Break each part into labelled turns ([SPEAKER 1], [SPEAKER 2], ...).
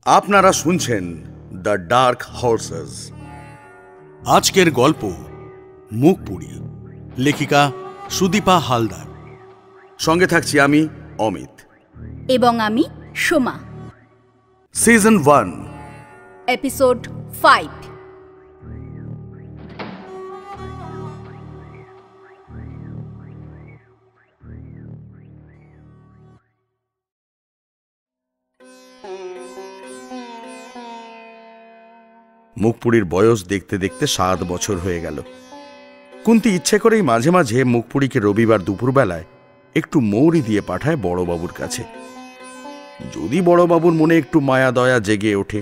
[SPEAKER 1] আপনারা শুনছেন the dark horse's. আজকের গল্প মুখপুরি, লেখিকা সুদীপা হালদার। সঙ্গে থাকছি আমি অমিত
[SPEAKER 2] এবং আমি সোমা।
[SPEAKER 1] Season 1
[SPEAKER 2] episode 5।
[SPEAKER 1] মুখপুরীর বয়স দেখতে দেখতে 7 বছর হয়ে গেল। কুন্তি ইচ্ছে করেই মাঝে মাঝে মুখপুরীকে রবিবার দুপুরবেলায় একটু মৌরি দিয়ে পাঠায় বড়বাবুর কাছে, যদি বড়বাবুর মনে একটু মায়া দয়া জেগে ওঠে।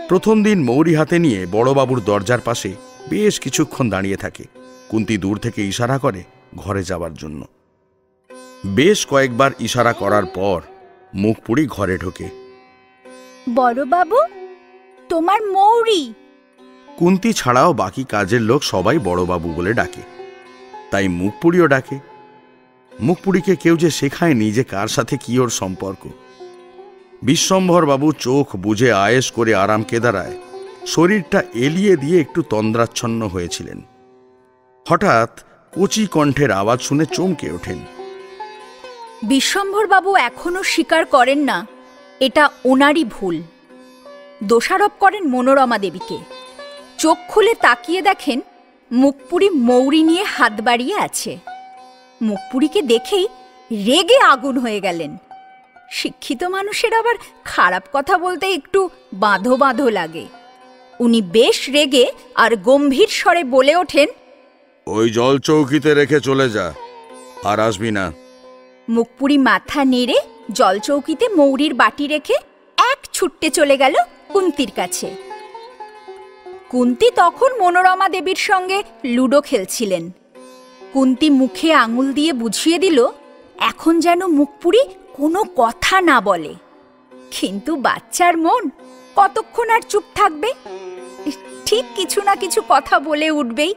[SPEAKER 1] প্রথম দিন মৌরি হাতে নিয়ে বড়বাবুর দরজার পাশে বেশ কিছুক্ষণ দাঁড়িয়ে থাকে। কুন্তি দূর থেকে ইশারা করে ঘরে যাবার জন্য। বেশ কয়েকবার ইশারা করার পর মুখপুরী ঘরে ঢোকে।
[SPEAKER 2] বড়বাবু, তোমার মৌরি।
[SPEAKER 1] কুন্তি ছাড়াও বাকি কাজের লোক সবাই বড়বাবু বলে ডাকে, তাই মুখপুরীও ডাকে। মুখপুরীকে কেউ যে শেখায়নি যে কার সাথে কি ওর সম্পর্ক। বিশ্বম্ভর বাবু চোখ বুজে আয়েশ করে আরাম কেদারায় শরীরটা এলিয়ে দিয়ে একটু তন্দ্রাচ্ছন্ন হয়েছিলেন। হঠাৎ কচি কণ্ঠের আওয়াজ শুনে চমকে ওঠেন।
[SPEAKER 2] বিশ্বম্ভর বাবু এখনো স্বীকার করেন না এটা ওনারই ভুল। দোষারোপ করেন মনোরমা দেবীকে। চোখ খুলে তাকিয়ে দেখেন মুখপুরী মৌরি নিয়ে হাত বাড়িয়ে আছে। মুখপুরীকে দেখেই রেগে আগুন হয়ে গেলেন। শিক্ষিত মানুষের আবার খারাপ কথা বলতে একটু বাঁধো বাঁধো লাগে। উনি বেশ রেগে আর গম্ভীর স্বরে বলে ওঠেন,
[SPEAKER 1] ওই জল চৌকিতে রেখে চলে যা, আর আসবি না।
[SPEAKER 2] মুখপুরী মাথা নেড়ে জলচৌকিতে মৌরির বাটি রেখে এক ছুট্টে চলে গেল কুন্তির কাছে। কুন্তি তখন মনোরমা দেবীর সঙ্গে লুডো খেলছিলেন। কুন্তি মুখে আঙুল দিয়ে বুঝিয়ে দিল এখন যেন মুখপুরী কোনো কথা না বলে। কিন্তু বাচ্চার মন কতক্ষণ আর চুপ থাকবে? ঠিক কিছু না কিছু কথা বলে উঠবেই।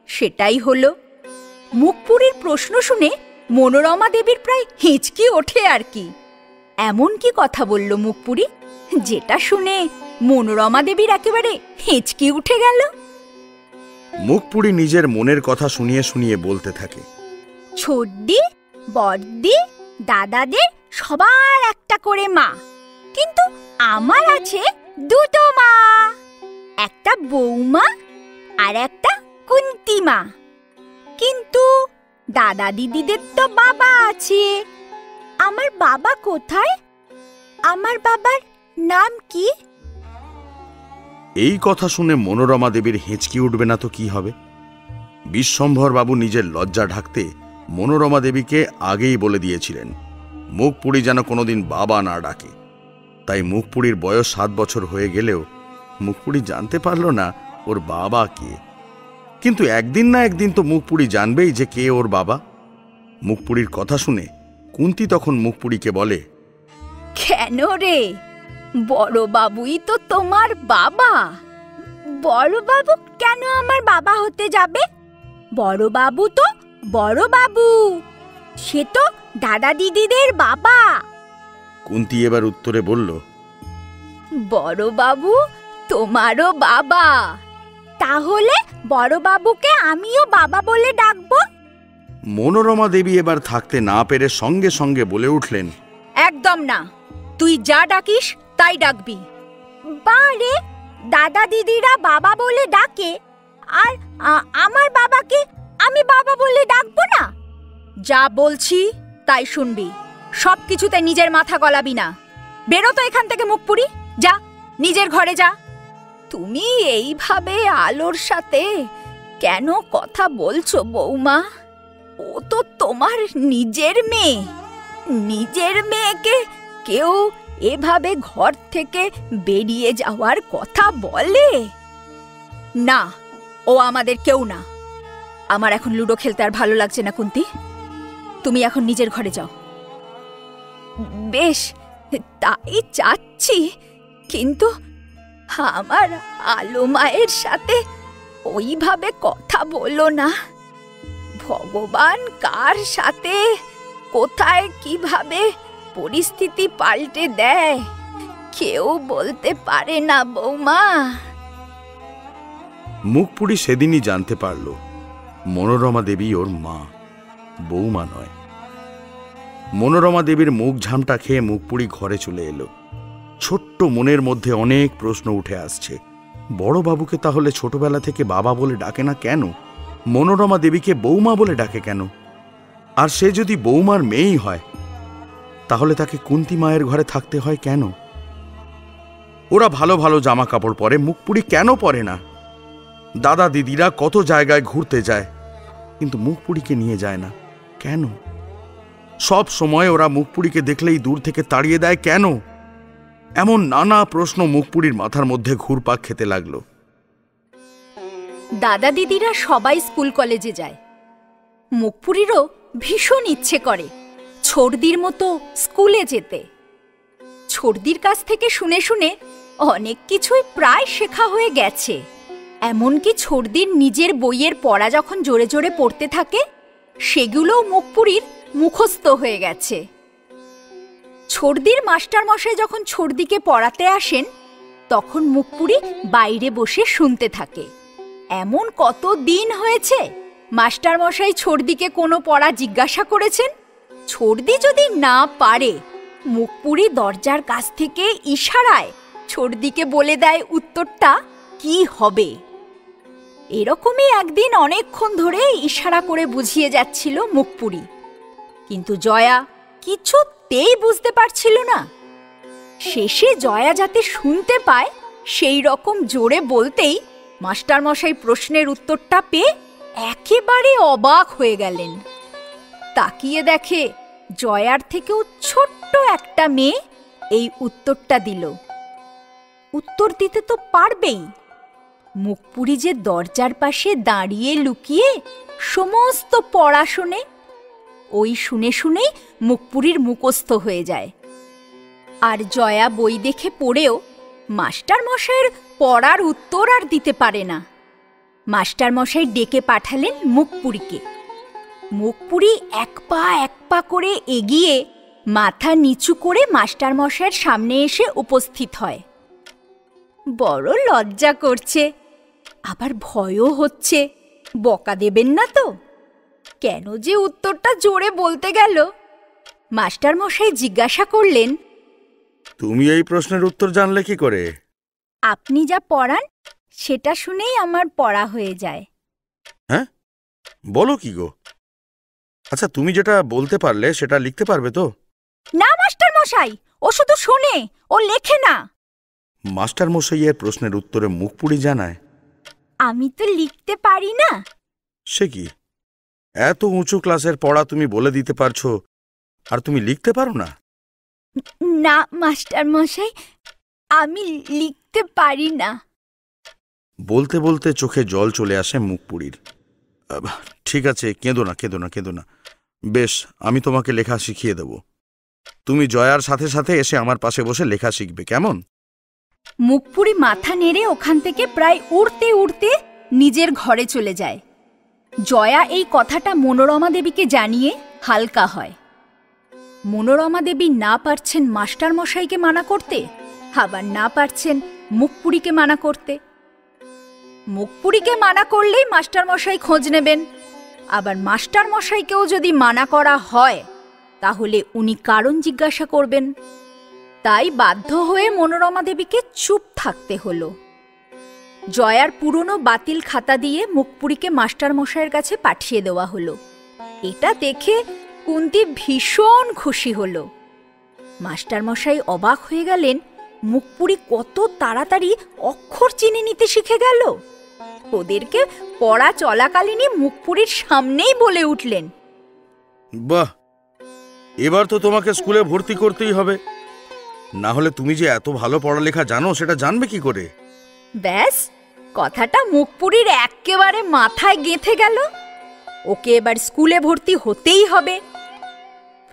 [SPEAKER 2] সেটাই হলো। মুখপুরীর প্রশ্ন শুনে মনোরমা দেবীর প্রায় হিঁচকি ওঠে আর কি। এমন কি কথা বলল মুখপুরী যেটা শুনে মনোরমা দেবীর একেবারে হিঁচকি উঠে গেল?
[SPEAKER 1] মুখপুরী নিজের মনের কথা শুনিয়ে শুনিয়ে বলতে থাকে,
[SPEAKER 2] ছোটদি, বড়দি, দাদাদের সবার একটা করে মা, কিন্তু আমার আছে দুটো মা, একটা বৌমা আর একটা কুন্তি মা। কিন্তু দাদা দিদিদের তো বাবা আছে। আমার বাবা কোথায়? আমার বাবার নাম কি?
[SPEAKER 1] এই কথা শুনে মনোরমা দেবীর হেঁচকি উঠবে না তো কি হবে? বিশ্বম্ভর বাবু নিজের লজ্জা ঢাকতে মনোরমা দেবীকে আগেই বলে দিয়েছিলেন মুখপুরী যেন কোনোদিন বাবা না ডাকে। তাই মুখপুরীর বয়স 7 বছর হয়ে গেলেও মুখপুরী জানতে পারল না ওর বাবা কে। কিন্তু একদিন না একদিন তো মুখপুরী জানবেই যে কে ওর বাবা। মুখপুরীর কথা শুনে কুন্তি তখন মুখপুরীকে বলে,
[SPEAKER 2] কেন রে, বড় বাবুই তো তোমার বাবা। বড় বাবু কেন আমার বাবা হতে যাবে? বড় বাবু তো বড় বাবু, সে তো দাদা দিদিদের বাবা।
[SPEAKER 1] কুন্তি এবার উত্তরে বলল,
[SPEAKER 2] বড় বাবু তোমারও বাবা, তাহলে বড় বাবুকে আমিও বাবা বলে ডাকবো।
[SPEAKER 1] মনোরমা দেবী এবার থাকতে না পেরে সঙ্গে সঙ্গে বলে উঠলেন,
[SPEAKER 2] একদম না, তুই যা ডাকিস তাই ডাকবি। বারে, দাদা দিদিরা বাবা বলে ডাকে আর আমার বাবাকে আমি বাবা বলে ডাকবো না? যা বলছি তাই শুনবি, সব কিছুতে নিজের মাথা গলাবি না। বেরো তো এখান থেকে মুখপুরী, যা নিজের ঘরে যা। তুমি এইভাবে আলোর সাথে কেন কথা বলছো বৌমা? ও তো তোমার নিজের মেয়ে। নিজের মেয়েকে কেউ এভাবে ঘর থেকে বেরিয়ে যাওয়ার কথা বলে? না, ও আমাদের কেউ না। আমার এখন লুডো খেলতে আর ভালো লাগছে না কুন্তি, তুমি এখন নিজের ঘরে যাও। বেশ, তাই চাচ্ছি, কিন্তু আমার আলো মায়ের সাথে ওইভাবে কথা বলো না। ভগবান কার সাথে কোথায় কিভাবে পরিস্থিতি পাল্টে দেয় কেউ বলতে পারে না বৌমা।
[SPEAKER 1] মুখপুরি সেদিনই জানতে পারল মনোরমা দেবী ওর মা, বৌমা নয়। মনোরমা দেবীর মুখ ঝামটা খেয়ে মুখপুরি ঘরে চলে এলো। ছোট্ট মনের মধ্যে অনেক প্রশ্ন উঠে আসছে। বড় বাবুকে তাহলে ছোটবেলা থেকে বাবা বলে ডাকে না কেন? মনোরমা দেবীকে বৌমা বলে ডাকে কেন? আর সে যদি বৌমার মেয়েই হয়, তাহলে তাকে কুন্তী মায়ের ঘরে থাকতে হয় কেন? ওরা ভালো ভালো জামা কাপড় পরে, মুখপুরি কেন পরে না? দাদা দিদিরা কত জায়গায় ঘুরতে যায়, কিন্তু মুখপুরিকে নিয়ে যায় না কেন? সব সময় ওরা মুখপুরিকে দেখলেই দূর থেকে তাড়িয়ে দেয় কেন? এমন নানা প্রশ্ন মুখপুরির মাথার মধ্যে ঘুরপাক খেতে লাগলো।
[SPEAKER 2] দাদা দিদিরা সবাই স্কুল কলেজে যায়। মুখপুরিরও ভীষণ ইচ্ছে করে ছোটদির মতো স্কুলে যেতে। ছোটদির কাছ থেকে শুনে শুনে অনেক কিছুই প্রায় শেখা হয়ে গেছে। এমনকি ছোটদির নিজের বইয়ের পড়া যখন জোরে জোরে পড়তে থাকে, সেগুলোও মুখপুরির মুখস্থ হয়ে গেছে। ছোটদির মাস্টারমশাই যখন ছোটদিকে পড়াতে আসেন, তখন মুখপুরি বাইরে বসে শুনতে থাকে। এমন কত দিন হয়েছে মাস্টারমশাই ছোটদিকে কোনো পড়া জিজ্ঞাসা করেছেন। ছোটদি যদি না পারে, মুখপুরি দরজার কাছ থেকে ইশারায় ছোটদিকে বলে দেয় উত্তরটা কি হবে। এরকমই একদিন অনেকক্ষণ ধরে ইশারা করে বুঝিয়ে যাচ্ছিল মুখপুরি, কিন্তু জয়া কিছুতেই বুঝতে পারছিল না। শেষে জয়া যাতে শুনতে পায় সেই রকম জোরে বলতেই মাস্টারমশাই প্রশ্নের উত্তরটা পেয়ে একেবারে অবাক হয়ে গেলেন। তাকিয়ে দেখে জয়ার থেকেও ছোট্ট একটা মেয়ে এই উত্তরটা দিল। উত্তর দিতে তো পারবেই। মুখপুরি যে দরজার পাশে দাঁড়িয়ে লুকিয়ে সমস্ত পড়া শোনে, ওই শুনে শুনেই মুখপুরির মুখস্থ হয়ে যায়। আর জয়া বই দেখে পড়েও মাস্টারমশাইয়ের পড়ার উত্তর আর দিতে পারে না। মাস্টারমশাই ডেকে পাঠালেন মুখপুরিকে। মুখপুরি এক পা করে এগিয়ে মাথা নিচু করে মাস্টারমশাইয়ের সামনে এসে উপস্থিত হয়। বড় লজ্জা করছে, আবার ভয়ও হচ্ছে। বকা দেবেন না তো? কেন যে উত্তরটা জোরে বলতে গেল। মাস্টারমশাই জিজ্ঞাসা করলেন,
[SPEAKER 1] তুমি এই প্রশ্নের উত্তর জানলে কি করে?
[SPEAKER 2] আপনি যা পড়ান সেটা শুনেই আমার পড়া হয়ে যায়।
[SPEAKER 1] হ্যাঁ, বলো কি গো? আচ্ছা, তুমি যেটা বলতে পারলে সেটা লিখতে পারবে তো?
[SPEAKER 2] না মাস্টারমশাই, ও শুধু শোনে, ও লেখে না।
[SPEAKER 1] মাস্টারমশাইয়ের প্রশ্নের উত্তরে মুখপুরি জানায়,
[SPEAKER 2] আমি তো লিখতে পারি না।
[SPEAKER 1] সে কি? এত উঁচু ক্লাসের পড়া তুমি বলে দিতে পারছো, আর তুমি লিখতে পারো না?
[SPEAKER 2] না মাস্টারমশাই, আমি লিখতে পারি না।
[SPEAKER 1] বলতে বলতে চোখে জল চলে আসে মুখপুরির। ঠিক আছে, কেঁদো না কেঁদো না কেঁদো না। বেশ, আমি তোমাকে লেখা শিখিয়ে দেব। তুমি জয়ার সাথে সাথে এসে আমার পাশে বসে লেখা শিখবে, কেমন?
[SPEAKER 2] মুখপুরি মাথা নেড়ে ওখান থেকে প্রায় উড়তে উড়তে নিজের ঘরে চলে যায়। জয়া এই কথাটা মনোরমা দেবীকে জানিয়ে হালকা হয়। মনোরমা দেবী না পারছেন মাস্টারমশাইকে মানা করতে, আবার না পারছেন মুখপুরিকে মানা করতে। মুখপুরিকে মানা করলেই মাস্টারমশাই খোঁজ নেবেন, আবার মাস্টারমশাইকেও যদি মানা করা হয় তাহলে উনি কারণ জিজ্ঞাসা করবেন। তাই বাধ্য হয়ে মনোরমা দেবীকে চুপ থাকতে হলো। জয়ার পুরনো বাতিল খাতা দিয়ে মুখপুরিকে মাস্টারমশাইয়ের কাছে পাঠিয়ে দেওয়া হলো। এটা দেখে কুন্তী ভীষণ খুশি হলো। মাস্টারমশাই অবাক হয়ে গেলেন, মুখপুরি কত তাড়াতাড়ি অক্ষর চিনে নিতে শিখে গেল। ওদেরকে পড়া চলাকালীনই মুখপুরির সামনেই বলে উঠলেন,
[SPEAKER 1] বাহ, এবার তো তোমাকে স্কুলে ভর্তি করতেই হবে, না হলে তুমি যে এত ভালো পড়ালেখা জানো সেটা জানবে কি করে?
[SPEAKER 2] ব্যাস, কথাটা মুখপুরির একেবারে মাথায় গেঁথে গেল। ওকে এবার স্কুলে ভর্তি হতেই হবে।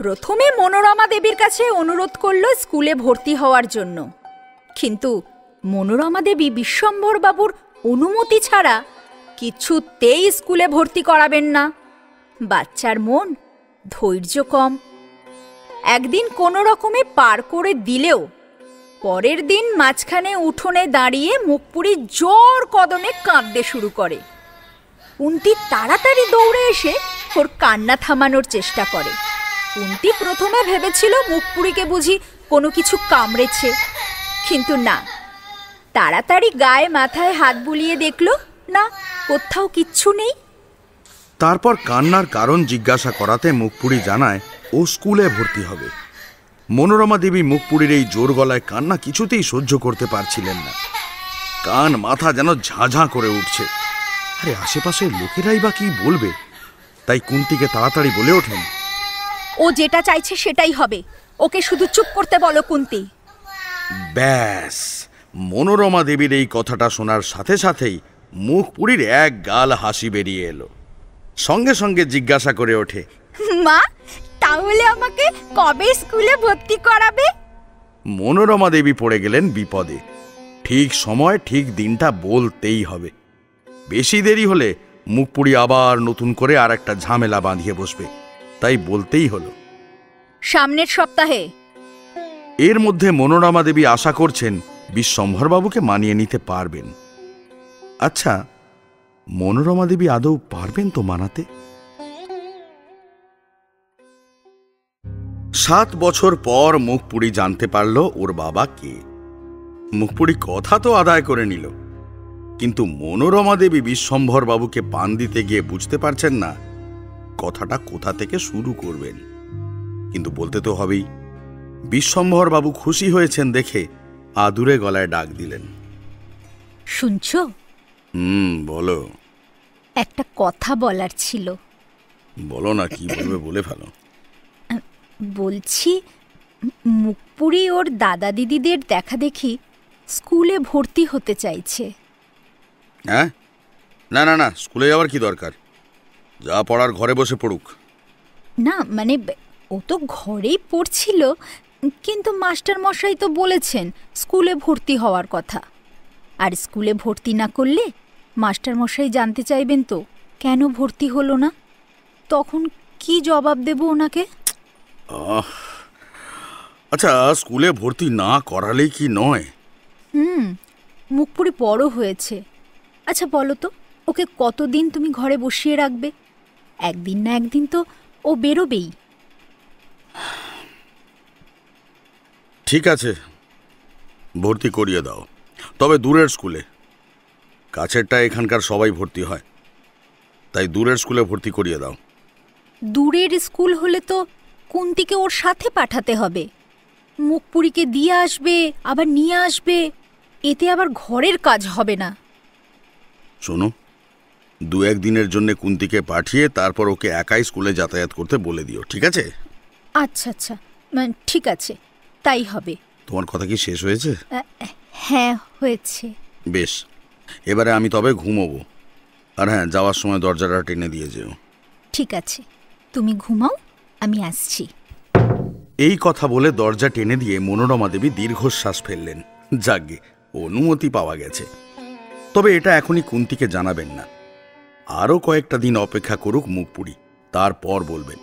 [SPEAKER 2] প্রথমে মনোরমা দেবীর কাছে অনুরোধ করল স্কুলে ভর্তি হওয়ার জন্য, কিন্তু মনোরমা দেবী বিশ্বম্ভর বাবুর অনুমতি ছাড়া কিছুতেই স্কুলে ভর্তি করাবেন না। বাচ্চার মন, ধৈর্য কম। একদিন কোনো রকমে পার করে দিলেও পরের দিন মাঝখানে উঠোনে দাঁড়িয়ে মুখপুরি জোর কদমে কাঁদতে শুরু করে। কুন্তি তাড়াতাড়ি দৌড়ে এসে ওর কান্না থামানোর চেষ্টা করে। কুন্তি প্রথমে ভেবেছিল মুখপুরিকে বুঝি কোনো কিছু কামড়েছে, কিন্তু না। তাড়াতাড়ি গায়ে মাথায় হাত বুলিয়ে দেখল, না, কোথাও কিচ্ছু নেই।
[SPEAKER 1] তারপর কান্নার কারণ জিজ্ঞাসা করাতে মুখপুরি জানায় ও স্কুলে ভর্তি হবে। মনোরমা দেবী মুখপুরির এই জোর গলায় কান্না কিছুতেই সহ্য করতে পারছিলেন না। কান মাথা যেন ঝাঁঝাঁ করে উঠছে। আরে আশেপাশের লোকেরাই বা কি বলবে? তাই কুন্তিকে তাড়াতাড়ি বলে ওঠেন,
[SPEAKER 2] ও যেটা চাইছে সেটাই হবে, ওকে শুধু চুপ করতে বলো কুন্তি।
[SPEAKER 1] ব্যাস, মনোরমা দেবীর এই কথাটা শোনার সাথে সাথেই মুখপুরির এক গাল হাসি বেরিয়ে এলো। সঙ্গে সঙ্গে জিজ্ঞাসা করে ওঠে,
[SPEAKER 2] মা, তাহলে আমাকে কবে স্কুলে ভর্তি করাবে?
[SPEAKER 1] মনোরমা দেবী পড়ে গেলেন বিপদে। ঠিক সময় ঠিক দিনটা বলতেই হবে। বেশি দেরি হলে মুখপুরি আবার নতুন করে আর একটা ঝামেলা বাঁধিয়ে বসবে, তাই বলতেই হলো।
[SPEAKER 2] সামনের সপ্তাহে।
[SPEAKER 1] এর মধ্যে মনোরমা দেবী আশা করছেন বিশ্বম্ভরবাবুকে মানিয়ে নিতে পারবেন। আচ্ছা, মনোরমা দেবী আদৌ পারবেন তো মানাতে? 7 বছর পর মুখপুরি জানতে পারল ওর বাবা কে। মুখপুরি কথা তো আদায় করে নিল, কিন্তু মনোরমা দেবী বিশ্বম্ভর বাবুকে পান দিতে গিয়ে বুঝতে পারছেন না কথাটা কোথা থেকে শুরু করবেন। কিন্তু বলতে তো হবেই। বিশ্বম্ভর বাবু খুশি হয়েছেন দেখে আদুরে গলায় ডাক দিলেন,
[SPEAKER 2] শুনছো?
[SPEAKER 1] বলো।
[SPEAKER 2] একটা কথা বলার ছিল।
[SPEAKER 1] বলো না, কি বলবে বলে ফেলো।
[SPEAKER 2] বলছি, মুখপুরি ওর দাদা দিদিদের দেখা দেখি স্কুলে ভর্তি হতে চাইছে।
[SPEAKER 1] হ্যাঁ? না না না, স্কুলে যাওয়ার কি দরকার? যা পড়ার ঘরে বসে পড়ুক।
[SPEAKER 2] না মানে, ও তো ঘরেই পড়ছিল, কিন্তু মাস্টার মশাই তো বলেছেন স্কুলে ভর্তি হওয়ার কথা। আর স্কুলে ভর্তি না করলে মাস্টার মশাই জানতে চাইবেন তো কেন ভর্তি হলো না। তখন কি জবাব দেব ওনাকে?
[SPEAKER 1] আচ্ছা, স্কুলে ভর্তি না করালেই কি নয়?
[SPEAKER 2] মুখপুরি বড় হয়েছে। আচ্ছা বলো তো, ওকে কতদিন তুমি ঘরে বসিয়ে রাখবে? একদিন না একদিন তো ও বেরোবেই।
[SPEAKER 1] ঠিক আছে, ভর্তি করিয়ে দাও, তবে দূরের স্কুলে। কাছেরটা এখানকার সবাই ভর্তি হয়, তাই দূরের স্কুলে ভর্তি করিয়ে দাও।
[SPEAKER 2] দূরের স্কুল হলে তো কুন্তিকে ওর সাথে পাঠাতে হবে। মুখপুরিকে দিয়ে আসবে, আবার নিয়ে আসবে, এতে আবার ঘরের কাজ হবে না।
[SPEAKER 1] শোনো, 2-1 দিনের জন্য কুন্তিকে পাঠিয়ে তারপর ওকে একাই স্কুলে যাতায়াত করতে বলে দিও, ঠিক আছে?
[SPEAKER 2] আচ্ছা আচ্ছা, ঠিক আছে, তাই হবে।
[SPEAKER 1] তোমার কথা কি শেষ হয়েছে?
[SPEAKER 2] হ্যাঁ, হয়েছে।
[SPEAKER 1] বেশ, এবারে আমি তবে ঘুমোবো। আর হ্যাঁ, যাওয়ার সময় দরজাটা টেনে দিয়ে যেও।
[SPEAKER 2] ঠিক আছে, তুমি ঘুমাও, আমি আসছি।
[SPEAKER 1] এই কথা বলে দরজা টেনে দিয়ে মনোরমা দেবী দীর্ঘশ্বাস ফেললেন। যাগ্গে, অনুমতি পাওয়া গেছে। তবে এটা এখনই কুন্তিকে জানাবেন না। আরও কয়েকটা দিন অপেক্ষা করুক মুখপুরি, তারপর বলবেন।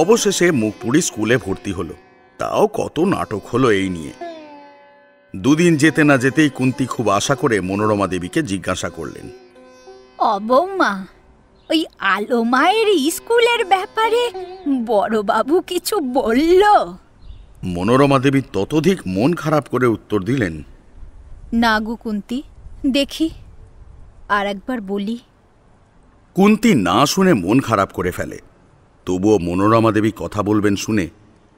[SPEAKER 1] অবশেষে মুখপুরি স্কুলে ভর্তি হলো। তাও কত নাটক হলো এই নিয়ে। 2 দিন যেতে না যেতেই কুন্তি খুব আশা করে মনোরমা দেবীকে জিজ্ঞাসা করলেন,
[SPEAKER 2] বৌমা, ওই আলো মায়ের স্কুলের ব্যাপারে বড়বাবু কিছু বলল?
[SPEAKER 1] মনোরমা দেবী ততোধিক মন খারাপ করে উত্তর দিলেন,
[SPEAKER 2] না গো কুন্তি, দেখি আর একবার বলি।
[SPEAKER 1] কুন্তি না শুনে মন খারাপ করে ফেলে। তবুও মনোরমা দেবী কথা বলবেন শুনে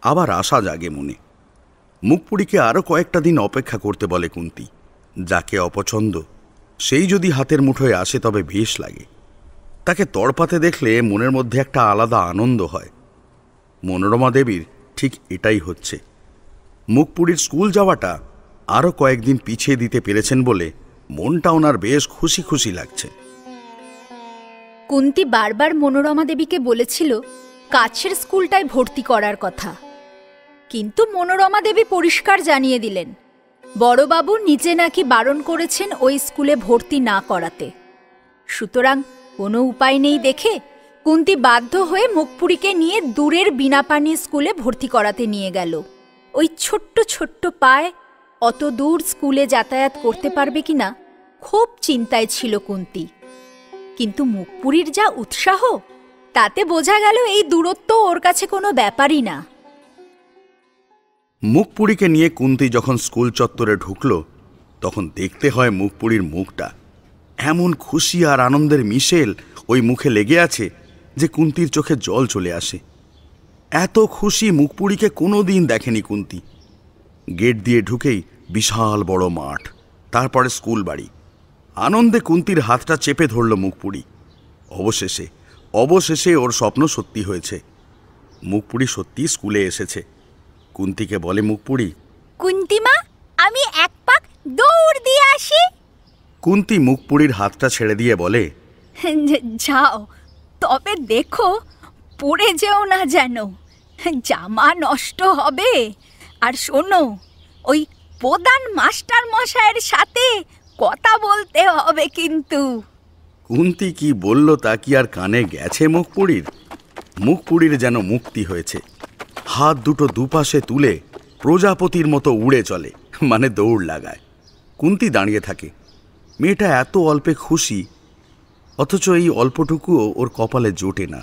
[SPEAKER 1] আবার আশা জাগে মনে। মুখপুরিকে আরও কয়েকটা দিন অপেক্ষা করতে বলে কুন্তি। যাকে অপছন্দ সেই যদি হাতের মুঠোয় আসে তবে বেশ লাগে। তাকে তড়পাতে দেখলে মনের মধ্যে একটা আলাদা আনন্দ হয়। মনোরমা দেবীর ঠিক এটাই হচ্ছে। মুখপুরির স্কুল যাওয়াটা আরও কয়েকদিন পিছিয়ে দিতে পেরেছেন বলে মনটা ওনার বেশ খুশি খুশি লাগছে।
[SPEAKER 2] কুন্তি বারবার মনোরমা দেবীকে বলেছিল কাছের স্কুলটায় ভর্তি করার কথা, কিন্তু মনোরমা দেবী পরিষ্কার জানিয়ে দিলেন বড়বাবু নিজে নাকি বারণ করেছেন ওই স্কুলে ভর্তি না করাতে। সুতরাং কোনো উপায় নেই দেখে কুন্তি বাধ্য হয়ে মুখপুরিকে নিয়ে দূরের বিনাপানি স্কুলে ভর্তি করাতে নিয়ে গেল। ওই ছোট্ট ছোট্ট পায়ে অত দূর স্কুলে যাতায়াত করতে পারবে কিনা খুব চিন্তায় ছিল কুন্তী। কিন্তু মুখপুরীর যা উৎসাহ, তাতে বোঝা গেল এই দূরত্ব ওর কাছে কোনো ব্যাপারই না।
[SPEAKER 1] মুখপুরীকে নিয়ে কুন্তী যখন স্কুল চত্বরে ঢুকল, তখন দেখতে হয় মুখপুরীর মুখটা। এমন খুশি আর আনন্দের মিশেল ওই মুখে লেগে আছে যে কুন্তীর চোখে জল চলে আসে। এত খুশি মুখপুরীকে কোনোদিন দেখেনি কুন্তী। গেট দিয়ে ঢুকেই বিশাল বড় মাঠ, তারপরে স্কুল বাড়ি। আনন্দে কুন্তীর হাতটা চেপে ধরল মুখপুরী। অবশেষে ওর স্বপ্ন সত্যি হয়েছে। মুখপুরী সত্যি স্কুলে এসেছে। কুন্তীকে বলে মুখপুরী,
[SPEAKER 2] কুন্তিমা, আমি এক পাক দৌড় দিয়ে আসি।
[SPEAKER 1] কুন্তী মুখপুরীর হাতটা ছেড়ে দিয়ে বলে,
[SPEAKER 2] যাও, তবে দেখো পড়ে যেও না যেন, জামা নষ্ট হবে। আর শোনো, ওই প্রধান মাস্টার মশাইয়ের সাথে কথা বলতে হবে কিন্তু।
[SPEAKER 1] কুন্তী কি বলল তা কি আর কানে গেছে মুখপুরীর? মুখপুরীর যেন মুক্তি হয়েছে। হাত দুটো দুপাশে তুলে প্রজাপতির মতো উড়ে চলে, মানে দৌড় লাগায়। কুন্তী দাঁড়িয়ে থাকে। মেয়েটা এত অল্পে খুশি, অথচ এই অল্পটুকুও ওর কপালে জোটে না।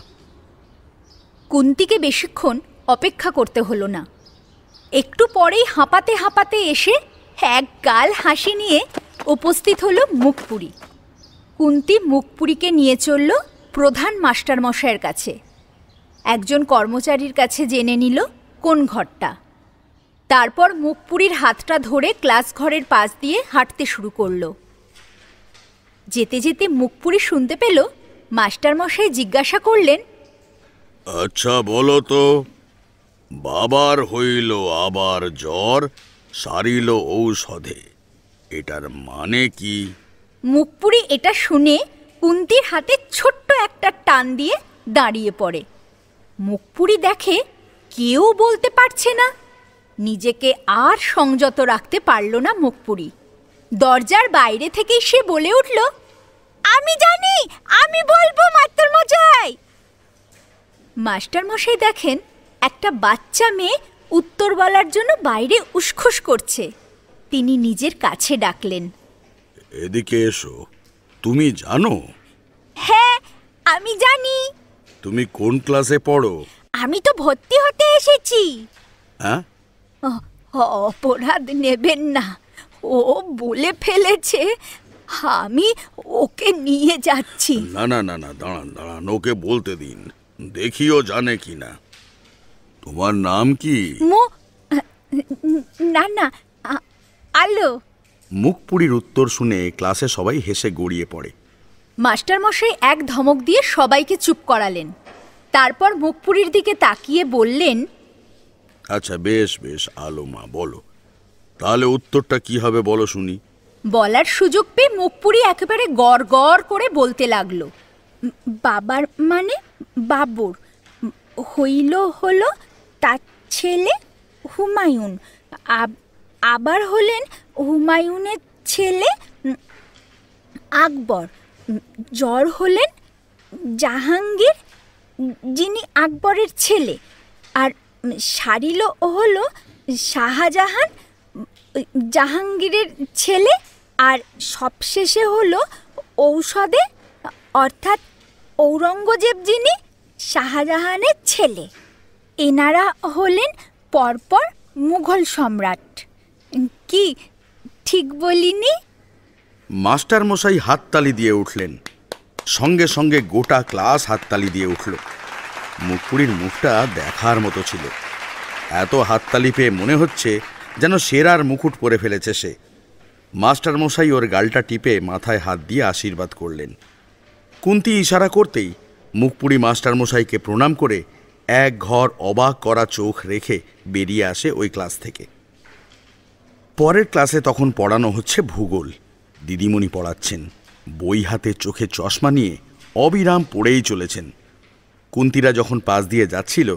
[SPEAKER 2] কুন্তীকে বেশিক্ষণ অপেক্ষা করতে হলো না। একটু পরেই হাঁপাতে হাঁপাতে এসে এক গাল হাসি নিয়ে উপস্থিত হলো মুখপুরী। কুন্তী মুখপুরীকে নিয়ে চলল প্রধান মাস্টারমশাইয়ের কাছে। একজন কর্মচারীর কাছে জেনে নিল কোন ঘরটা। তারপর মুখপুরীর হাতটা ধরে ক্লাস ঘরের পাশ দিয়ে হাঁটতে শুরু করলো। যেতে যেতে মুখপুরী শুনতে পেল মাস্টারমশাই জিজ্ঞাসা করলেন,
[SPEAKER 1] আচ্ছা বলো তো, বাবার হইল আবার জ্বর, সারিল ঔষধে, এটার মানে কি?
[SPEAKER 2] মুখপুরী এটা শুনে কুন্তীর হাতে ছোট্ট একটা টান দিয়ে দাঁড়িয়ে পড়ে। মুখপুরী দেখে কেউ বলতে পারছে না। নিজেকে আর সংযত রাখতে পারল না মুখপুরী। দরজার বাইরে থেকেই সে বলে উঠল, আমি জানি, আমি বলবো মাস্টারমশাই। মাস্টারমশাই দেখেন একটা বাচ্চা মেয়ে উত্তর বলার জন্য বাইরে উসখুস করছে। তিনি নিজের কাছে ডাকলেন,
[SPEAKER 1] এদিকে এসো। তুমি জানো?
[SPEAKER 2] হ্যাঁ, আমি জানি।
[SPEAKER 1] তুমি কোন ক্লাসে পড়ো?
[SPEAKER 2] আমি তো ভর্তি হতে এসেছি।
[SPEAKER 1] হ্যাঁ?
[SPEAKER 2] অপরাধ নেবেন না, ও বলে ফেলেছে, আমি ওকে নিয়ে যাচ্ছি।
[SPEAKER 1] না না না না, দাঁড়ান, ওকে বলতে দিন, দেখিও জানে কিনা। তোমার নাম কি?
[SPEAKER 2] না না, আলো।
[SPEAKER 1] মুখপুরীর উত্তর শুনে ক্লাসে সবাই হেসে গড়িয়ে পড়ে।
[SPEAKER 2] মাস্টারমশাই এক ধমক দিয়ে সবাইকে চুপ করালেন। তারপর মুখপুরীর দিকে তাকিয়ে বললেন,
[SPEAKER 1] আচ্ছা বেশ আলো মা, বলো তাহলে উত্তরটা কি হবে বলো শুনি।
[SPEAKER 2] বলার সুযোগ পেয়ে মুখপুরী একেবারে গড় গড় করে বলতে লাগলো, বাবার মানে বাবুর, হলো তার ছেলে হুমায়ুন, আবার হলেন হুমায়ুনের ছেলে আকবর, জ্বর হলেন জাহাঙ্গীর, যিনি আকবরের ছেলে, আর সারিল হলো শাহজাহান, জাহাঙ্গীরের ছেলে, আর সবশেষে হলো ঔষধে, অর্থাৎ ঔরঙ্গজেব, যিনি শাহজাহানের ছেলে। এনারা হলেন পরপর মুঘল সম্রাট। কি ঠিক বলিনি?
[SPEAKER 1] মাস্টারমশাই হাততালি দিয়ে উঠলেন। সঙ্গে সঙ্গে গোটা ক্লাস হাততালি দিয়ে উঠল। মুখপুরীর মুখটা দেখার মতো ছিল। এত হাততালি পেয়ে মনে হচ্ছে যেন সেরার মুকুট পরে ফেলেছে সে। মাস্টারমশাই ওর গালটা টিপে মাথায় হাত দিয়ে আশীর্বাদ করলেন। কুন্তী ইশারা করতেই মুখপুরী মাস্টারমশাইকে প্রণাম করে এক ঘর অবাক করা চোখ রেখে বেরিয়ে আসে ওই ক্লাস থেকে। পরের ক্লাসে তখন পড়ানো হচ্ছে ভূগোল। দিদিমণি পড়াচ্ছেন। বই হাতে, চোখে চশমা নিয়ে অবিরাম পড়েই চলেছেন। কুন্তীরা যখন পাশ দিয়ে যাচ্ছিল,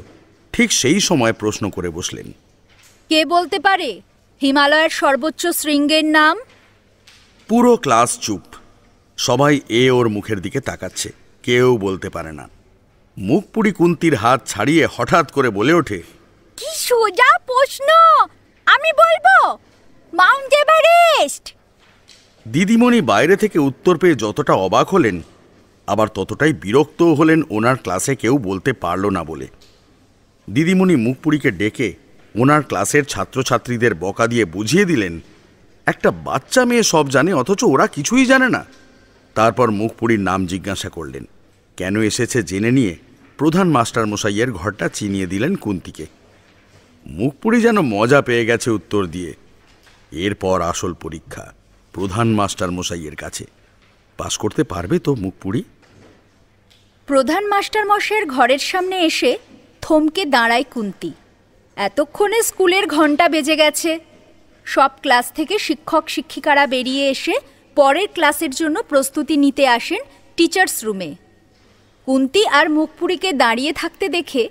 [SPEAKER 1] ঠিক সেই সময় প্রশ্ন করে বসলেন,
[SPEAKER 2] কে বলতে পারে হিমালয়ের সর্বোচ্চ শৃঙ্গের নাম?
[SPEAKER 1] পুরো ক্লাস চুপ। সবাই ওর মুখের দিকে তাকাচ্ছে, কেউ বলতে পারে না। মুখপুরী কুন্তীর হাত ছাড়িয়ে হঠাৎ করে বলে ওঠে,
[SPEAKER 2] কি সোজা প্রশ্ন! আমি বলবো মাউন্ট এভারেস্ট।
[SPEAKER 1] দিদিমণি বাইরে থেকে উত্তর পেয়ে যতটা অবাক হলেন, আবার ততটাই বিরক্তও হলেন ওনার ক্লাসে কেউ বলতে পারল না বলে। দিদিমণি মুখপুরীকে ডেকে ওনার ক্লাসের ছাত্রছাত্রীদের বকা দিয়ে বুঝিয়ে দিলেন একটা বাচ্চা মেয়ে সব জানে, অথচ ওরা কিছুই জানে না। তারপর মুখপুরীর নাম জিজ্ঞাসা করলেন। কেন এসেছে জেনে নিয়ে প্রধান মাস্টারমশাইয়ের ঘরটা চিনিয়ে দিলেন কুন্তিকে। মুখপুরী যেন মজা পেয়ে গেছে উত্তর দিয়ে। এরপর আসল পরীক্ষা প্রধান মাস্টারমশাইয়ের কাছে। পাস করতে পারবে তো মুখপুরী?
[SPEAKER 2] প্রধান মাস্টারমশাইয়ের ঘরের সামনে এসে থমকে দাঁড়ায় কুন্তি। এতক্ষণে স্কুলের ঘন্টা বেজে গেছে। সব ক্লাস থেকে শিক্ষক শিক্ষিকারা বেরিয়ে এসে পরের ক্লাসের জন্য প্রস্তুতি নিতে আসেন টিচার্স রুমে। কুন্তি আর মুখপুরীকে দাঁড়িয়ে থাকতে দেখে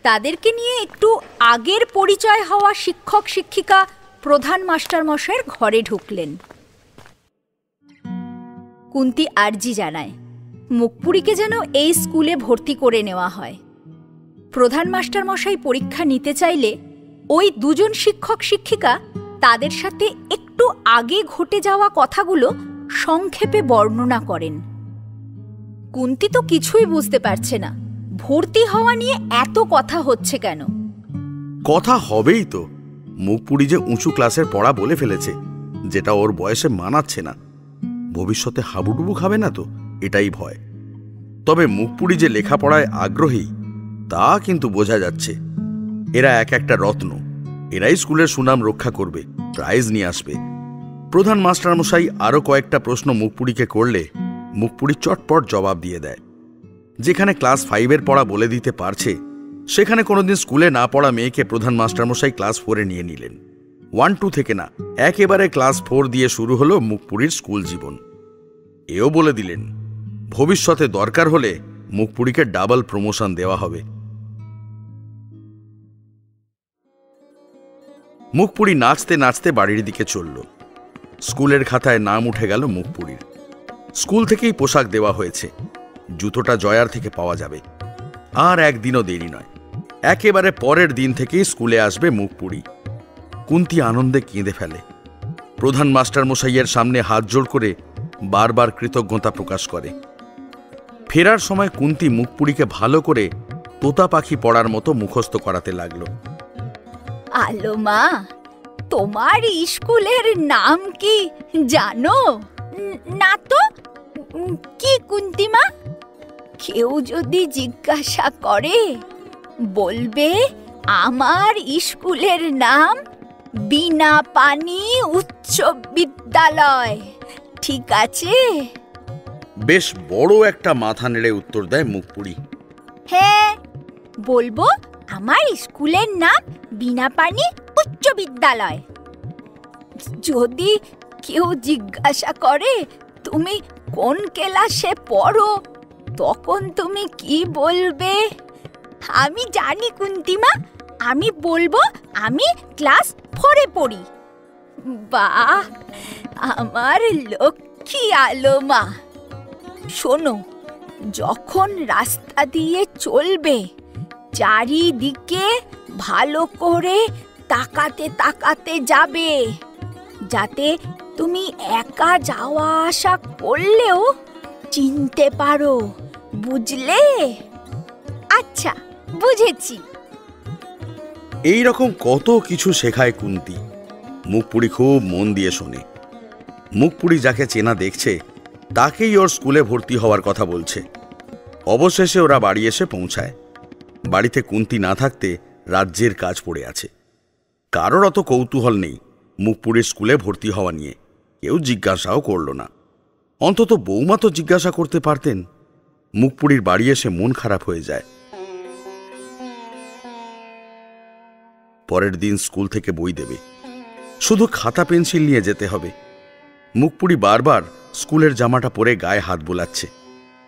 [SPEAKER 2] তাদেরকে নিয়ে একটু আগের পরিচয় হওয়া শিক্ষক শিক্ষিকা প্রধান মাস্টারমশাইয়ের ঘরে ঢুকলেন। কুন্তি আর্জি জানায় মুখপুরীকে যেন এই স্কুলে ভর্তি করে নেওয়া হয়। প্রধান মাস্টারমশাই পরীক্ষা নিতে চাইলে ওই দুজন শিক্ষক শিক্ষিকা তাদের সাথে একটু আগে ঘটে যাওয়া কথাগুলো সংক্ষেপে বর্ণনা করেন। কুন্তি তো কিছুই বুঝতে পারছে না, ভর্তি হওয়া নিয়ে এত কথা হচ্ছে কেন।
[SPEAKER 1] কথা হবেই তো। মুখপুরী যে উঁচু ক্লাসের পড়া বলে ফেলেছে, যেটা ওর বয়সে মানাচ্ছে না। ভবিষ্যতে হাবুডুবু খাবে না তো, এটাই ভয়। তবে মুখপুরী যে লেখাপড়ায় আগ্রহী তা কিন্তু বোঝা যাচ্ছে। এরা এক একটা রত্ন, এরাই স্কুলের সুনাম রক্ষা করবে, প্রাইজ নিয়ে আসবে। প্রধান মাস্টারমশাই আরও কয়েকটা প্রশ্ন মুখপুরীকে করলে মুখপুরী চটপট জবাব দিয়ে দেয়। যেখানে ক্লাস 5-এর পড়া বলে দিতে পারছে, সেখানে কোনোদিন স্কুলে না পড়া মেয়েকে প্রধান মাস্টারমশাই ক্লাস 4-এ নিয়ে নিলেন। 1-2 থেকে না, একেবারে ক্লাস 4 দিয়ে শুরু হলো মুখপুরীর স্কুল জীবন। এও বলে দিলেন ভবিষ্যতে দরকার হলে মুখপুরীকে ডাবল প্রমোশন দেওয়া হবে। মুখপুরী নাচতে নাচতে বাড়ির দিকে চলল। স্কুলের খাতায় নাম উঠে গেল মুখপুরীর। স্কুল থেকেই পোশাক দেওয়া হয়েছে। জুতোটা জয়ার থেকে পাওয়া যাবে। আর একদিনও দেরি নয়, একেবারে পরের দিন থেকেই স্কুলে আসবে মুখপুরী। কুন্তি আনন্দে কেঁদে ফেলে। প্রধান মাস্টারমশাইয়ের সামনে হাত জোড় করে বারবার কৃতজ্ঞতা প্রকাশ করে। ফেরার সময় কুন্তি মুখপুরীকে ভালো করে তোতা পাখি পড়ার মতো মুখস্থ করাতে লাগলো।
[SPEAKER 2] আলো মা, তোমার স্কুলের নাম কি জানো? না তো। কি কুন্তিমা? কেউ যদি জিজ্ঞাসা করে বলবে আমার স্কুলের নাম বিনা পানি উচ্চ বিদ্যালয়, ঠিক আছে?
[SPEAKER 1] বেশ বড় একটা মাথা নেড়ে উত্তর দেয় মুখপুরী।
[SPEAKER 2] হ্যাঁ, বলবো আমার স্কুলের নাম বিনা পানি উচ্চ বিদ্যালয়। যদি কেউ জিজ্ঞাসা করে তুমি কোন ক্লাসে পড়ো, তখন তুমি কি বলবে? আমি জানি কুন্তিমা, আমি বলবো আমি ক্লাস 4-এ পড়ি। বাহ, আমার লক্ষ্মী আলো মা। শোনো, যখন রাস্তা দিয়ে চলবে চারিদিকে ভালো করে তাকাতে তাকাতে যাবে, যাতে তুমি একা যাওয়া আসা করলেও চিনতে পারো, বুঝলে? আচ্ছা, বুঝেছি।
[SPEAKER 1] এই রকম কত কিছু শেখায় কুন্তি। মুখপুরী খুব মন দিয়ে শোনে। মুখপুরী যাকে চেনা দেখছে তাকেই ওর স্কুলে ভর্তি হওয়ার কথা বলছে। অবশেষে ওরা বাড়ি এসে পৌঁছায়। বাড়িতে কুন্তি না থাকতে রাজ্যের কাজ পড়ে আছে। কারোর অত কৌতূহল নেই মুখপুরীর স্কুলে ভর্তি হওয়া নিয়ে। কেউ জিজ্ঞাসাও করল না। অন্তত বৌমা তো জিজ্ঞাসা করতে পারতেন। মুখপুরীর বাড়ি এসে মন খারাপ হয়ে যায়। পরের দিন স্কুল থেকে বই দেবে, শুধু খাতা পেন্সিল নিয়ে যেতে হবে। মুখপুরী বারবার স্কুলের জামাটা পরে গায়ে হাত বোলাচ্ছে।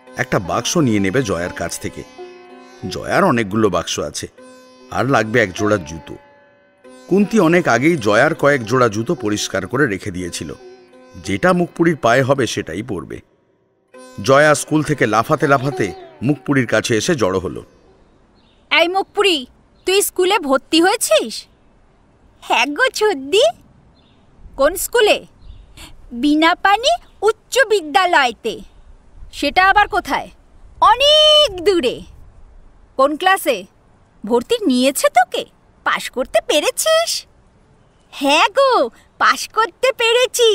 [SPEAKER 1] একটা বাক্স নিয়ে নেবে জয়ার কাছ থেকে। জয়ার অনেকগুলো বাক্স আছে, আর লাগবে এক জোড়া জুতো। কুন্তি অনেক আগেই জয়ার কয়েক জোড়া জুতো পরিষ্কার করে রেখে দিয়েছিল। যেটা মুখপুরীর পায়ে হবে সেটাই পরবে। জয়া স্কুল থেকে লাফাতে লাফাতে মুখপুরীর কাছে এসে জড়ো হলো।
[SPEAKER 2] এই মুখপুরী, তুই স্কুলে ভর্তি হয়েছিস? হ্যাঁ গো ছদ্দি। কোন স্কুলে? বিনাপানি উচ্চ বিদ্যালয়তে। সেটা আবার কোথায়? অনেক দূরে। কোন ক্লাসে? ভর্তি নিয়েছে তোকে? পাশ করতে পেরেছিস? হ্যাঁ গো, পাশ করতে পেরেছি।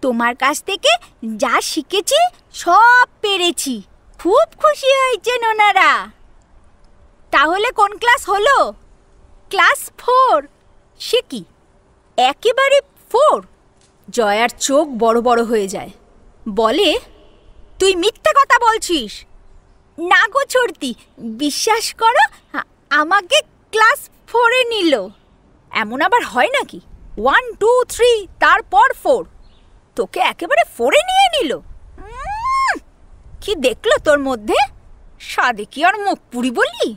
[SPEAKER 2] তোমার কাছ থেকে যা শিখেছি সব পেরেছি। খুব খুশি হয়েছেন ওনারা। তাহলে কোন ক্লাস হলো? ক্লাস 4। সে কি, একেবারে 4? জয়ার চোখ বড় বড় হয়ে যায়। বলে, তুই মিথ্যে কথা বলছিস। না গো ছর্তি, বিশ্বাস করো, আমাকে ক্লাস 4-এ নিল। এমন আবার হয় নাকি? 1 2 3 তারপর 4। তোকে একেবারে 4-এ নিয়ে নিল। কি দেখলো তোর মধ্যে? সাদে কি আর মুখ পুরি বলি?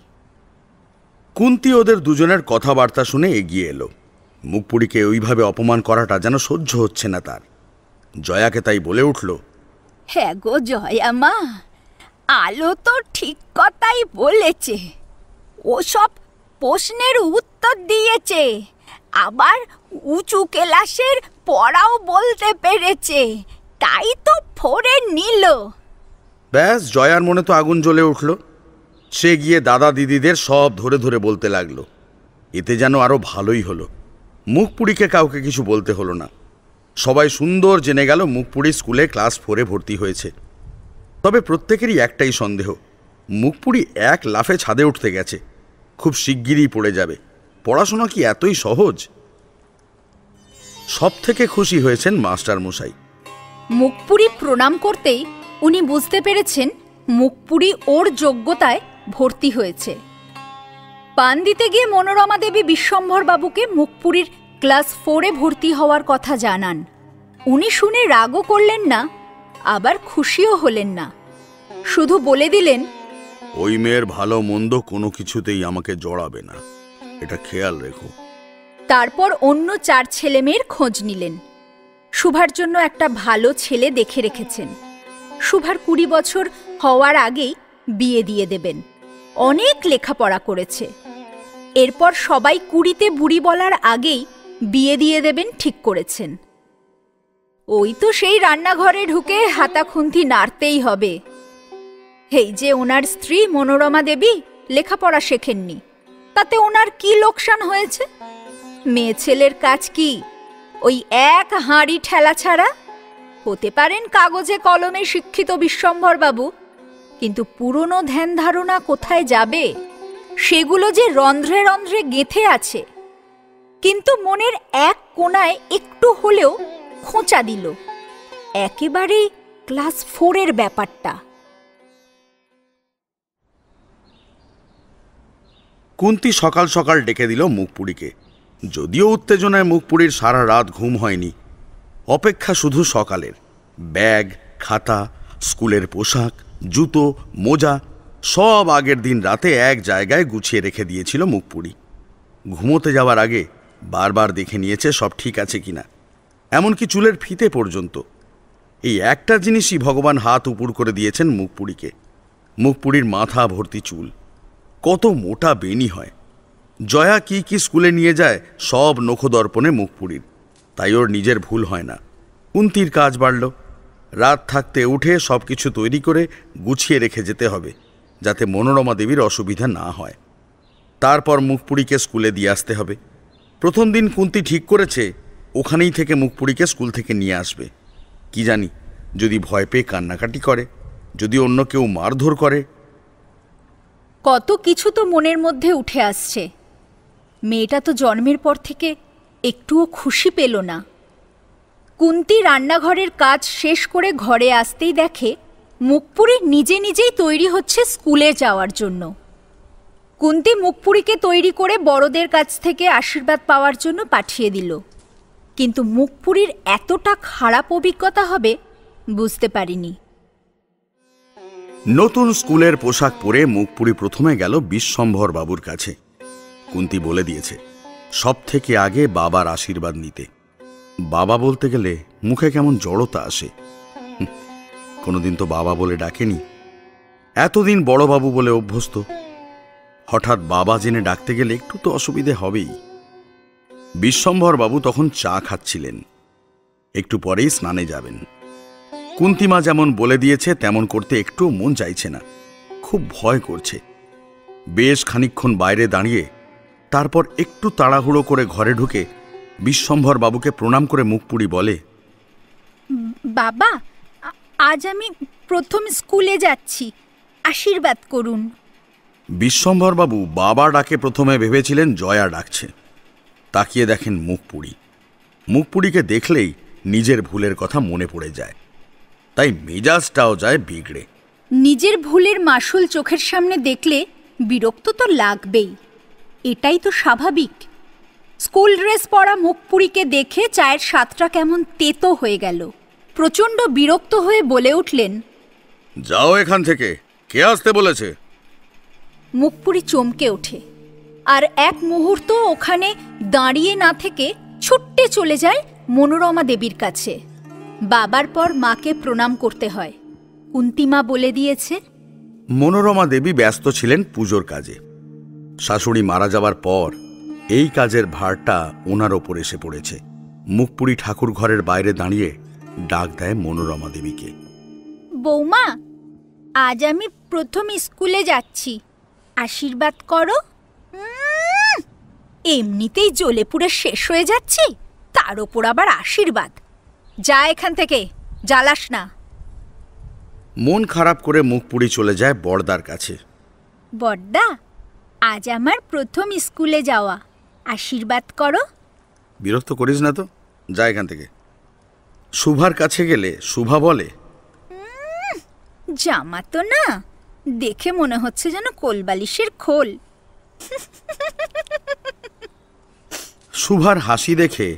[SPEAKER 1] কুন্তি ওদের দুজনের কথাবার্তা শুনে এগিয়ে এলো। মুখপুরীকে ওইভাবে অপমান করাটা যেন সহ্য হচ্ছে না তার। জয়াকে তাই বলে উঠল,
[SPEAKER 2] হ্যাঁ গো জয়া মা, আলো তো ঠিক কথাই বলেছে। ওসব প্রশ্নের উত্তর দিয়েছে, আবার উঁচু ক্লাসের পড়াও বলতে পেরেছে, তাই তো 4-এ নিল।
[SPEAKER 1] ব্যাস, জয়ার মনে তো আগুন জ্বলে উঠল। সে গিয়ে দাদা দিদিদের সব ধরে ধরে বলতে লাগলো। এতে যেন আরো ভালোই হলো, মুখপুরীকে কাউকে কিছু বলতে হলো না। সবাই সুন্দর জেনে গেল মুখপুরী স্কুলে ক্লাস 4-এ ভর্তি হয়েছে। তবে প্রত্যেকেরই একটাই সন্দেহ, মুখপুরী এক লাফে ছাদে উঠতে গেছে, খুব শিগগিরই পড়ে যাবে। পড়াশোনা কি এতই সহজ? সব থেকে খুশি হয়েছেন মাস্টার মশাই।
[SPEAKER 2] মুখপুরী প্রণাম করতেই উনি বুঝতে পেরেছেন মুখপুরী ওর যোগ্যতায় ভর্তি হয়েছে। পান দিতে গিয়ে মনোরমা দেবী বিশ্বম্ভর বাবুকে মুখপুরীর ক্লাস 4-এ ভর্তি হওয়ার কথা জানান। উনি শুনে রাগও করলেন না, আবার খুশিও হলেন না। শুধু বলে দিলেন,
[SPEAKER 1] ওই মেয়ের ভালো মন্দ কোনো কিছুতেই আমাকে জড়াবে না, এটা খেয়াল রেখো।
[SPEAKER 2] তারপর অন্য 4 ছেলে মেয়ের খোঁজ নিলেন। শুভার জন্য একটা ভালো ছেলে দেখে রেখেছেন। শুভার 20 বছর হওয়ার আগেই বিয়ে দিয়ে দেবেন। অনেক লেখাপড়া করেছে। এরপর সবাই 20-তে বুড়ি বলার আগেই বিয়ে দিয়ে দেবেন ঠিক করেছেন। ওই তো সেই রান্নাঘরে ঢুকে হাতা খুন্তি নাড়তেই হবে। এই যে ওনার স্ত্রী মনোরমা দেবী লেখাপড়া শেখেননি, তাতে ওনার কি লোকসান হয়েছে? মেয়ে ছেলের কাজ কি ওই এক হাঁড়ি ঠেলা ছাড়া? হতে পারেন কাগজে কলমে শিক্ষিত বিশ্বম্ভর বাবু, কিন্তু পুরনো ধ্যান ধারণা কোথায় যাবে? সেগুলো যে রন্ধ্রে রন্ধ্রে গেঁথে আছে, কিন্তু মনের এক কোণায় একটু হলেও খোঁচা দিল। একেবারেই ক্লাস 4-এর ব্যাপারটা।
[SPEAKER 1] কুন্তি সকাল সকাল ডেকে দিল মুখপুরীকে। যদিও উত্তেজনায় মুখপুরীর সারা রাত ঘুম হয়নি। অপেক্ষা শুধু সকালের। ব্যাগ, খাতা, স্কুলের পোশাক, জুতো, মোজা সব আগের দিন রাতে এক জায়গায় গুছিয়ে রেখে দিয়েছিল মুখপুরী। ঘুমোতে যাওয়ার আগে বারবার দেখে নিয়েছে সব ঠিক আছে কিনা, এমনকি চুলের ফিতে পর্যন্ত। এই একটা জিনিসই ভগবান হাত উপর করে দিয়েছেন মুখপুরীকে। মুখপুরীর মাথা ভর্তি চুল, কত মোটা বেনি হয়। জয়া কি কি স্কুলে নিয়ে যায় সব নখদর্পণে মুখপুরীর, তাই ওর নিজের ভুল হয় না। কুন্তির কাজ বাড়ল। রাত থাকতে উঠে সব কিছু তৈরি করে গুছিয়ে রেখে যেতে হবে, যাতে মনোরমা দেবীর অসুবিধা না হয়। তারপর মুখপুরীকে স্কুলে দিয়ে আসতে হবে। প্রথম দিন কুন্তি ঠিক করেছে ওখানেই থেকে মুখপুরীকে স্কুল থেকে নিয়ে আসবে। কি জানি, যদি ভয় পেয়ে কান্নাকাটি করে, যদি অন্য কেউ মারধর করে।
[SPEAKER 2] কত কিছু তো মনের মধ্যে উঠে আসছে। মেয়েটা তো জন্মের পর থেকে একটুও খুশি পেল না। কুন্তি রান্নাঘরের কাজ শেষ করে ঘরে আসতেই দেখে মুখপুরী নিজে নিজেই তৈরি হচ্ছে স্কুলে যাওয়ার জন্য। কুন্তি মুখপুরীকে তৈরি করে বড়দের কাছ থেকে আশীর্বাদ পাওয়ার জন্য পাঠিয়ে দিল। কিন্তু মুখপুরীর এতটা খারাপ অভিজ্ঞতা হবে বুঝতে পারিনি।
[SPEAKER 1] নতুন স্কুলের পোশাক পরে মুখপুরী প্রথমে গেল বিশ্বম্ভর বাবুর কাছে। কুন্তি বলে দিয়েছে সব থেকে আগে বাবার আশীর্বাদ নিতে। বাবা বলতে গেলে মুখে কেমন জড়তা আসে। কোনোদিন তো বাবা বলে ডাকেনি, এতদিন বড়বাবু বলে অভ্যস্ত। হঠাৎ বাবা জেনে ডাকতে গেলে একটু তো অসুবিধে হবেই। বিশ্বম্ভর বাবু তখন চা খাচ্ছিলেন, একটু পরেই স্নানে যাবেন। কুন্তিমা যেমন বলে দিয়েছে তেমন করতে একটু মন চাইছে না, খুব ভয় করছে। বেশ খানিকক্ষণ বাইরে দাঁড়িয়ে তারপর একটু তাড়াহুড়ো করে ঘরে ঢুকে বিশ্বম্ভর বাবুকে প্রণাম করে মুখপুরি বলে,
[SPEAKER 2] বাবা, আজ আমি প্রথম স্কুলে যাচ্ছি, আশীর্বাদ করুন।
[SPEAKER 1] বিশ্বম্ভর বাবু বাবা ডাকে প্রথমে ভেবেছিলেন জয়া ডাকছে। তাকিয়ে দেখেন মুখপুরি। মুখপুরিকে দেখলেই নিজের ভুলের কথা মনে পড়ে যায়, তাই মেজাজটাও যায় বিগড়ে।
[SPEAKER 2] নিজের ভুলের মাসুল চোখের সামনে দেখলে বিরক্ত তো লাগবেই, এটাই তো স্বাভাবিক। স্কুল ড্রেস পরা মুখপুরিকে দেখে চায়ের স্বাদটা কেমন তেতো হয়ে গেল। প্রচণ্ড বিরক্ত হয়ে বলে উঠলেন,
[SPEAKER 1] যাও এখান থেকে, কে আসতে বলেছে?
[SPEAKER 2] মুখপুরি চমকে ওঠে আর এক মুহূর্ত ওখানে দাঁড়িয়ে না থেকে ছুট্টে চলে যায় মনোরমা দেবীর কাছে। বাবার পর মাকে প্রণাম করতে হয়, কুন্তিমা বলে দিয়েছে।
[SPEAKER 1] মনোরমা দেবী ব্যস্ত ছিলেন পুজোর কাজে। শাশুড়ি মারা যাবার পর এই কাজের ভারটা ওনার ওপর এসে পড়েছে। মুখপুরি ঠাকুর ঘরের বাইরে দাঁড়িয়ে ডাক দেয় মনোরমা দেবীকে,
[SPEAKER 2] বৌমা, আজ আমি প্রথম স্কুলে যাচ্ছি, আশীর্বাদ করো। এমনিতেই জ্বলে পুড়ে শেষ হয়ে যাচ্ছি, তার ওপর আবার আশীর্বাদ। যা এখান থেকে, জ্বালাস না।
[SPEAKER 1] মন খারাপ করে মুখপুরি চলে যায় বড়দার কাছে।
[SPEAKER 2] বড়দা, আজ আমার প্রথম স্কুলে যাওয়া, আশীর্বাদ করো।
[SPEAKER 1] বিরক্ত করিস না তো, যা এখান থেকে। শুভার কাছে গেলে শুভা বলে,
[SPEAKER 2] জামা তো না, দেখে মনে হচ্ছে যেন কোলবালিশের খোল।
[SPEAKER 1] শুভার হাসি দেখে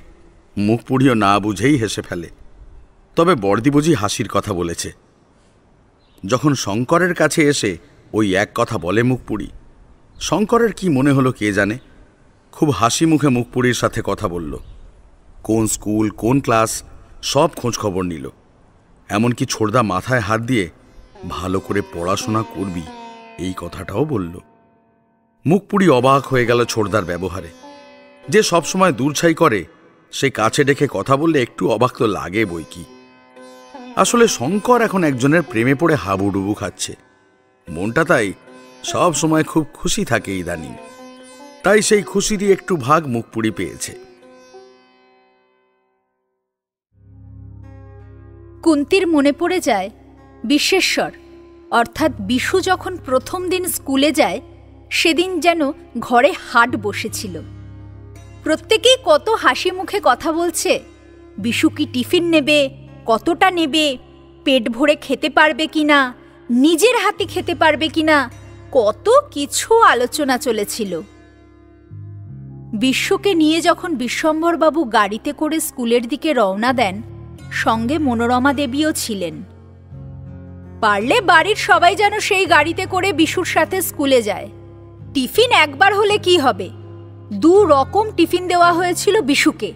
[SPEAKER 1] মুখপুরিও না বুঝেই হেসে ফেলে। তবে বড়দি বুঝি হাসির কথা বলেছে। যখন শঙ্করের কাছে এসে ওই এক কথা বলে মুখপুরি, শঙ্করের কি মনে হলো কে জানে, খুব হাসি মুখে মুখপুরির সাথে কথা বলল। কোন স্কুল, কোন ক্লাস, সব খোঁজ খবর নিল। এমনকি ছোড়দা মাথায় হাত দিয়ে ভালো করে পড়াশোনা করবি এই কথাটাও বলল। মুখপুরি অবাক হয়ে গেল ছোড়দার ব্যবহারে। যে সবসময় দূরছাই করে সে কাছে ডেকে কথা বললে একটু অবাক তো লাগে বই কি। আসলে শঙ্কর এখন একজনের প্রেমে পড়ে হাবুডুবু খাচ্ছে। মনটা তাই সব সময় খুব খুশি থাকে ইদানিং। তাই সেই খুশিরই একটু ভাগ মুখপুরি পেয়েছে।
[SPEAKER 2] কুন্তির মনে পড়ে যায় বিশ্বেশ্বর অর্থাৎ বিশু যখন প্রথম দিন স্কুলে যায়, সেদিন যেন ঘরে হাট বসেছিল। প্রত্যেকেই কত হাসি মুখে কথা বলছে। বিশু কি টিফিন নেবে, কতটা নেবে, পেট ভরে খেতে পারবে কিনা, নিজের হাতে খেতে পারবে কিনা, কত কিছু আলোচনা চলেছিল। বিশ্বকে নিয়ে যখন বিশ্বম্ভরবাবু গাড়িতে করে স্কুলের দিকে রওনা দেন, সঙ্গে মনোরমা দেবীও ছিলেন। পারলে বাড়ির সবাই যেন সেই গাড়িতে করে বিশুর সাথে স্কুলে যায়। টিফিন একবার হলে কি হবে, 2 রকম টিফিন দেওয়া হয়েছিল বিশুকে।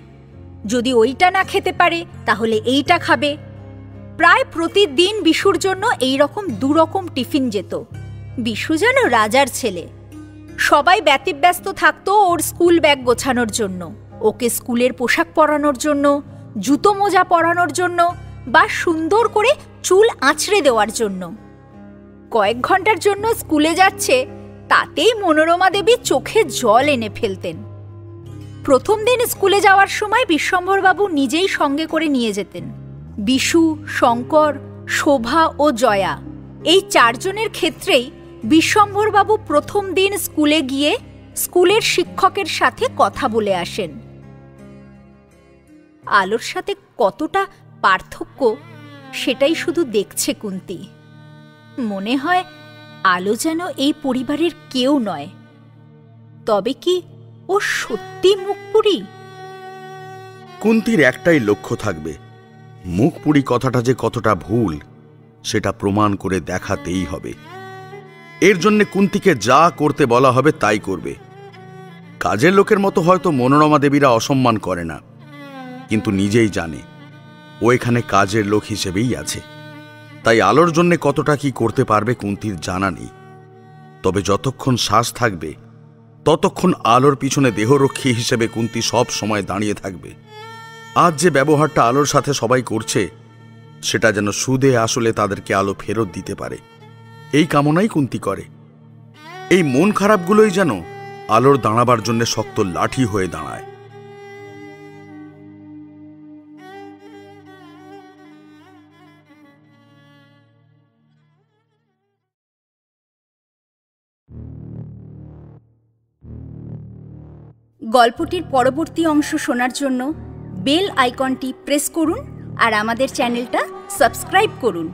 [SPEAKER 2] যদি ওইটা না খেতে পারে তাহলে এইটা খাবে। প্রায় প্রতিদিন বিশুর জন্য এই রকম 2 রকম টিফিন যেত। বিশু যেন রাজার ছেলে। সবাই ব্যতিব্যস্ত থাকতো ওর স্কুল ব্যাগ গোছানোর জন্য, ওকে স্কুলের পোশাক পরানোর জন্য, জুতো মোজা পরানোর জন্য বা সুন্দর করে চুল আঁচড়ে দেওয়ার জন্য। কয়েক ঘন্টার জন্য স্কুলে যাচ্ছে, তাতেই মনোরমা দেবী চোখে জল এনে ফেলতেন। প্রথম দিন স্কুলে যাওয়ার সময় বিশ্বম্ভরবাবু নিজেই সঙ্গে করে নিয়ে যেতেন। বিশু, শঙ্কর, শোভা ও জয়া, এই 4 জনের ক্ষেত্রেই বিশ্বম্ভরবাবু প্রথম দিন স্কুলে গিয়ে স্কুলের শিক্ষকের সাথে কথা বলে আসেন। আলোর সাথে কতটা পার্থক্য সেটাই শুধু দেখছে কুন্তি। মনে হয় আলো যেন এই পরিবারের কেউ নয়। তবে কি ও সত্যি মুখপুরি?
[SPEAKER 1] কুন্তির একটাই লক্ষ্য থাকবে, মুখপুরি কথাটা যে কতটা ভুল সেটা প্রমাণ করে দেখাতেই হবে। এর জন্য কুন্তিকে যা করতে বলা হবে তাই করবে। কাজের লোকের মতো হয়তো মনোরমা দেবীরা অসম্মান করে না, কিন্তু নিজেই জানে ও এখানে কাজের লোক হিসেবেই আছে। তাই আলোর জন্য কতটা কি করতে পারবে কুন্তির জানা নেই। তবে যতক্ষণ শ্বাস থাকবে ততক্ষণ আলোর পিছনে দেহরক্ষী হিসেবে কুন্তী সব সময় দাঁড়িয়ে থাকবে। আজ যে ব্যবহারটা আলোর সাথে সবাই করছে সেটা যেন সুদে আসলে তাদেরকে আলো ফেরত দিতে পারে, এই কামনাই কুন্তী করে। এই মন খারাপগুলোই যেন আলোর দাঁড়াবার জন্য শক্ত লাঠি হয়ে দাঁড়ায়।
[SPEAKER 2] গল্পটির পরবর্তী অংশ শোনার জন্য বেল আইকনটি প্রেস করুন আর আমাদের চ্যানেলটা সাবস্ক্রাইব করুন।